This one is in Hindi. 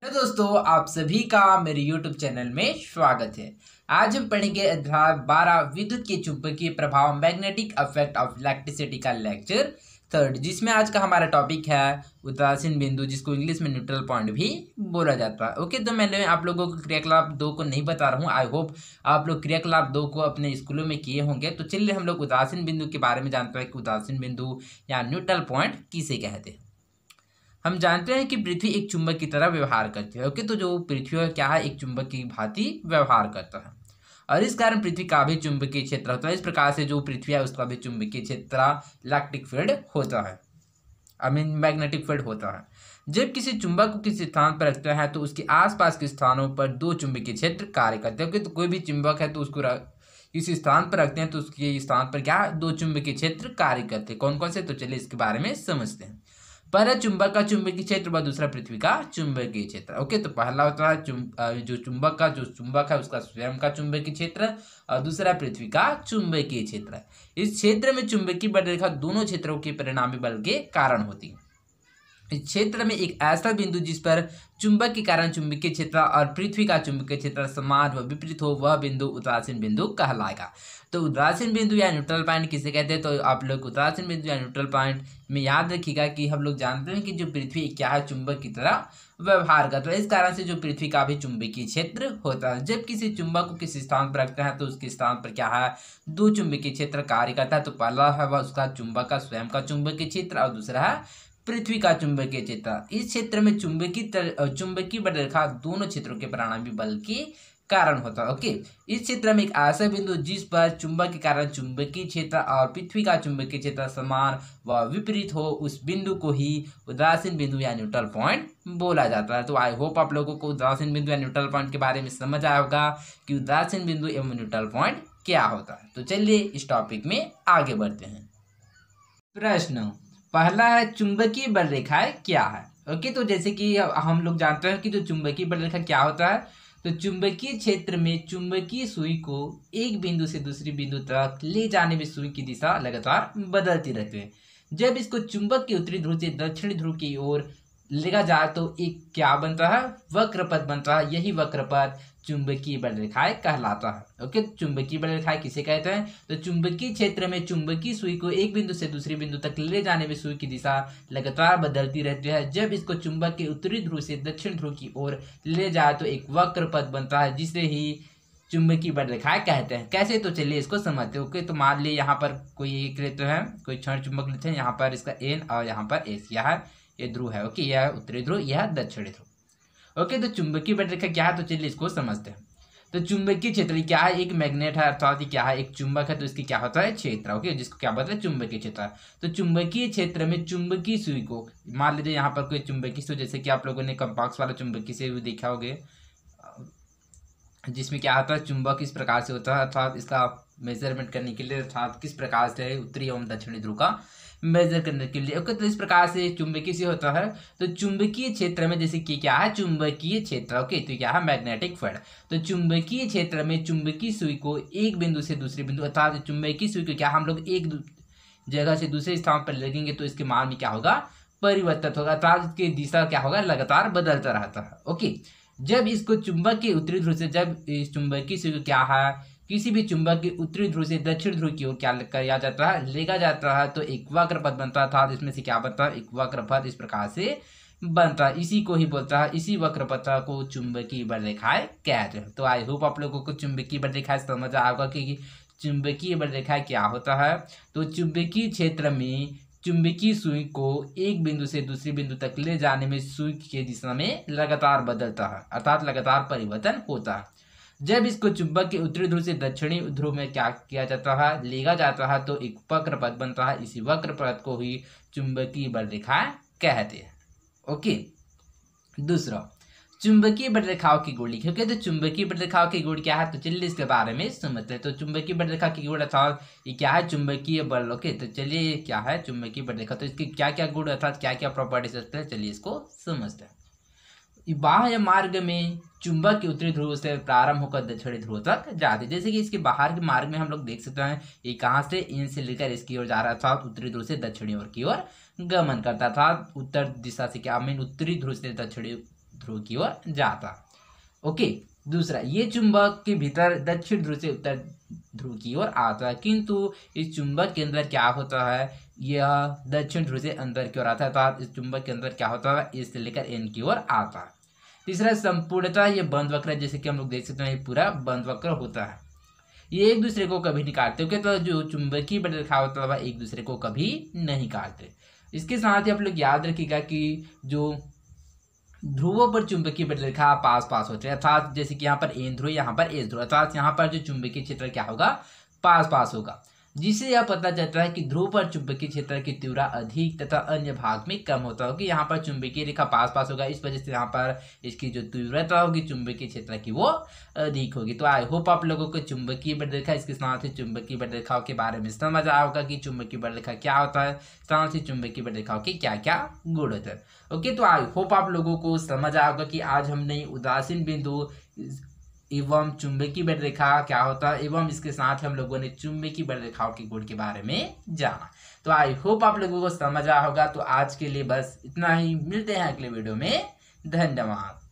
हेलो दोस्तों, आप सभी का मेरे YouTube चैनल में स्वागत है। आज हम पढ़ेंगे अध्याय 12 विद्युत के चुंबकीय प्रभाव मैग्नेटिक इफेक्ट ऑफ इलेक्ट्रिसिटी का लेक्चर थर्ड, जिसमें आज का हमारा टॉपिक है उदासीन बिंदु, जिसको इंग्लिश में न्यूट्रल पॉइंट भी बोला जाता है। ओके, तो मैंने आप लोगों को क्रियाकलाप 2 को नहीं बता रहा हूँ। आई होप आप लोग क्रियाकलाप 2 को अपने स्कूलों में किए होंगे। तो चलिए हम लोग उदासीन बिंदु के बारे में जानते हैं कि उदासीन बिंदु या न्यूट्रल पॉइंट किसे कहते हैं। हम जानते हैं कि पृथ्वी एक चुंबक की तरह व्यवहार करती है। ओके, तो जो पृथ्वी है क्या है, एक चुंबक की भांति व्यवहार करता है और इस कारण पृथ्वी का भी चुंबकीय क्षेत्र होता है। इस प्रकार से जो पृथ्वी है उसका भी चुंबकीय क्षेत्र इलेक्ट्रिक फील्ड होता है, आई मीन मैग्नेटिक फील्ड होता है। जब किसी चुंबक को किसी स्थान पर रखते हैं तो उसके आसपास के स्थानों पर दो चुंबकीय क्षेत्र कार्य करते हैं। तो कोई भी चुंबक है तो उसको किसी स्थान पर रखते हैं तो उसके स्थान पर क्या दो चुंबकीय क्षेत्र कार्य करते हैं। कौन कौन से, तो चलिए इसके बारे में समझते हैं। पहला चुंबक का चुंबकीय क्षेत्र व दूसरा पृथ्वी का चुंबकीय क्षेत्र। ओके, तो पहला होता है जो चुंबक है उसका स्वयं का चुंबकीय क्षेत्र और दूसरा पृथ्वी का चुंबकीय क्षेत्र। इस क्षेत्र में चुंबकीय बल रेखा दोनों क्षेत्रों के परिणामी बल के कारण होती है। इस क्षेत्र में एक ऐसा बिंदु जिस पर चुंबक के कारण चुंबकीय क्षेत्र और पृथ्वी का चुंबकीय क्षेत्र समान व विपरीत हो, वह बिंदु उदासीन बिंदु कहलाएगा। तो उदासीन बिंदु या न्यूट्रल पॉइंट किसे कहते हैं, तो आप लोग उदासीन बिंदु या न्यूट्रल पॉइंट में याद रखिएगा कि हम लोग जानते हैं कि जो पृथ्वी क्या है, चुंबक की तरह व्यवहार करता है। इस कारण से जो पृथ्वी का भी चुंबकीय क्षेत्र होता है। जब किसी चुंबक को किसी स्थान पर रखते हैं तो उसके स्थान पर क्या है, दो चुंबकीय क्षेत्र कार्य करता है। तो पहला है वह उसका चुंबक का स्वयं का चुंबकीय क्षेत्र और दूसरा है पृथ्वी का चुंबकीय क्षेत्र। इस क्षेत्र में चुंबकीय बल रेखा दोनों क्षेत्रों के परिणामी बल के कारण होता है। ओके, इस क्षेत्र में एक ऐसा बिंदु जिस पर चुंबक के कारण चुंबकीय क्षेत्र और पृथ्वी का चुंबकीय क्षेत्र समान व विपरीत हो, उस बिंदु को ही उदासीन बिंदु या न्यूट्रल पॉइंट बोला जाता है। तो आई होप आप लोगों को उदासीन बिंदु या न्यूट्रल पॉइंट के बारे में समझ आया होगा कि उदासीन बिंदु एवं न्यूट्रल पॉइंट क्या होता है। तो चलिए इस टॉपिक में आगे बढ़ते हैं। प्रश्न पहला है, चुंबकीय बल रेखाएं क्या है। ओके, तो जैसे कि हम लोग जानते हैं कि जो चुंबकीय बल रेखा क्या होता है, तो चुंबकीय क्षेत्र में चुंबकीय सुई को एक बिंदु से दूसरी बिंदु तक ले जाने में सुई की दिशा लगातार बदलती रहती है। जब इसको चुंबक के उत्तरी ध्रुव से दक्षिणी ध्रुव की ओर लेगा जाए तो एक क्या बनता है, वक्रपथ बनता है। यही वक्रपथ चुंबकीय बल रेखाएं कहलाता है। ओके, चुंबकीय बल रेखाएं किसे कहते हैं, तो चुंबकीय क्षेत्र में चुंबकीय सुई को एक बिंदु से दूसरी बिंदु तक ले जाने में सुई की दिशा लगातार बदलती रहती है। जब इसको चुंबक के उत्तरी ध्रुव से दक्षिण ध्रुव की ओर ले जाए तो एक वक्रपथ बनता है, जिसे ही चुंबकीय बल रेखाएं कहते हैं। कैसे, तो चलिए इसको समझते हैं। ओके, तो मान लीजिए यहाँ पर कोई एक लेते हैं, कोई क्षण चुंबक लेते हैं। यहाँ पर इसका एन और यहाँ पर एस, यह ये ध्रुव है। ओके, यह उत्तरी ध्रुव, यह दक्षिणी ध्रुव। ओके, तो चुंबकीय बल रेखा क्या है, तो चलिए इसको समझते हैं। तो चुंबकीय क्षेत्र क्या है, एक मैग्नेट है, अर्थात क्या है, एक चुंबक है, तो इसकी क्या होता है, क्षेत्र। ओके, जिसको क्या बोलते हैं, चुंबकीय क्षेत्र। तो चुंबकीय क्षेत्र में चुंबकीय सुई को, मान लीजिए यहाँ पर कोई चुंबकीय सुई, जैसे कि आप लोगों ने कंपास वाला चुंबकीय सुई देखा होगा, जिसमें क्या होता है, चुंबक इस प्रकार से होता है, अर्थात इसका मेजरमेंट करने के लिए, अर्थात किस प्रकार से उत्तरी एवं दक्षिणी ध्रुव का मेजर करने के लिए। ओके, तो इस प्रकार से चुंबकीय से होता है। तो चुंबकीय क्षेत्र में जैसे कि क्या है, चुंबकीय क्षेत्र। ओके, तो क्या है, मैग्नेटिक फील्ड। तो चुंबकीय क्षेत्र में चुंबकीय सुई को एक बिंदु से दूसरी बिंदु, अर्थात चुंबकीय सुई को क्या हम लोग एक जगह से दूसरे स्थान पर लगेंगे तो इसके मान में क्या होगा, परिवर्तित होगा, अर्थात इसकी दिशा क्या होगा, लगातार बदलता रहता है। ओके, जब इसको चुंबक के उत्तरी ध्रुव से, जब इस चुंबकीय सुई को क्या है, किसी भी चुंबक के उत्तरी ध्रुव से दक्षिण ध्रुव की ओर क्या किया जाता है, लेगा जाता है, तो एक वक्रपथ बनता था। इसमें से क्या बनता है, एक वक्रपथ इस प्रकार से बनता है। इसी को ही बोलता है, इसी वक्रपथ को चुंबकीय बल रेखाएं कहते हैं। तो आई होप आप लोगों को चुंबकीय बल रेखाएं समझ आया होगा कि चुंबकीय बल रेखाएं क्या होता है। तो चुंबकीय क्षेत्र में चुंबकीय सुई को एक बिंदु से दूसरी बिंदु तक ले जाने में सुई की दिशा में लगातार बदलता है, अर्थात लगातार परिवर्तन होता है। जब इसको चुंबक के उत्तरी ध्रुव से दक्षिणी ध्रुव में क्या किया जाता है, लेगा जाता है, तो एक वक्रपथ बनता है। इसी वक्रपथ को ही चुंबकीय बल रेखाएं कहते हैं। ओके, दूसरा चुंबकीय बल रेखाओं की गोली। क्योंकि तो चुंबकीय बल रेखाओं की गुण क्या है, तो चलिए इसके बारे में समझते हैं। तो चुंबकीय बल रेखा की गुण अर्थात ये क्या है, चुंबकीय बल। ओके, तो चलिए क्या है चुंबकीय बल रेखा, तो इसकी क्या क्या गुण अर्थात क्या क्या प्रॉपर्टीज होते हैं, चलिए इसको समझते हैं। बाह्य मार्ग में चुंबक के उत्तरी ध्रुव से प्रारंभ होकर दक्षिणी ध्रुव तक जाते, जैसे कि इसके बाहर के मार्ग में हम लोग देख सकते हैं, ये कहाँ से, इन से लेकर इसकी ओर जा रहा था, उत्तरी ध्रुव से दक्षिणी ओर की ओर गमन करता था। उत्तर दिशा से क्या, मीन उत्तरी ध्रुव से दक्षिणी ध्रुव की ओर जाता। ओके, दूसरा, ये चुंबक के भीतर दक्षिण ध्रुव से उत्तर ध्रुव की ओर आता है, किंतु इस चुंबक के अंदर क्या होता है, यह दक्षिण ध्रुव से अंदर की ओर आता है, अर्थात इस चुंबक के अंदर क्या होता है, इस से लेकर एन की ओर आता है। तीसरा, संपूर्णतः ये बंद वक्र है, जैसे कि हम लोग देख सकते हैं ये पूरा बंद वक्र होता है, ये एक दूसरे को कभी नहीं काटते। ओके, तो जो चुंबकीय बल रेखा होता है वह एक दूसरे को कभी नहीं काटते। इसके साथ ही आप लोग याद रखिएगा कि जो ध्रुवों पर चुंबकीय बल रेखा पास पास होते हैं, अर्थात जैसे कि यहाँ पर एन ध्रुव, यहाँ पर एस ध्रुव, अर्थात यहाँ पर जो चुंबकीय क्षेत्र क्या होगा, पास पास होगा, जिससे यह पता चलता है कि ध्रुव पर चुंबकीय क्षेत्र की तीव्रता अधिक तथा अन्य भाग में कम होता होगी। यहाँ पर चुंबकीय रेखा पास पास होगा, इस वजह से यहाँ पर इसकी जो तीव्रता होगी चुंबकीय क्षेत्र की वो अधिक होगी। तो आई होप आप लोगों को चुंबकीय बल रेखा, इसके साथ ही चुंबकीय बल रेखाओं के बारे में समझ आया होगा कि चुंबकीय बल रेखा क्या होता है, साथ ही चुंबकीय बल रेखाओं के क्या क्या गुण होते हैं। ओके, तो आई होप आप लोगों को समझ आया होगा कि आज हमने उदासीन बिंदु एवं चुंबकीय बल रेखा क्या होता है एवं इसके साथ हम लोगों ने चुंबकीय बल रेखाओं के गुण के बारे में जाना। तो आई होप आप लोगों को समझ आया होगा। तो आज के लिए बस इतना ही, मिलते हैं अगले वीडियो में। धन्यवाद।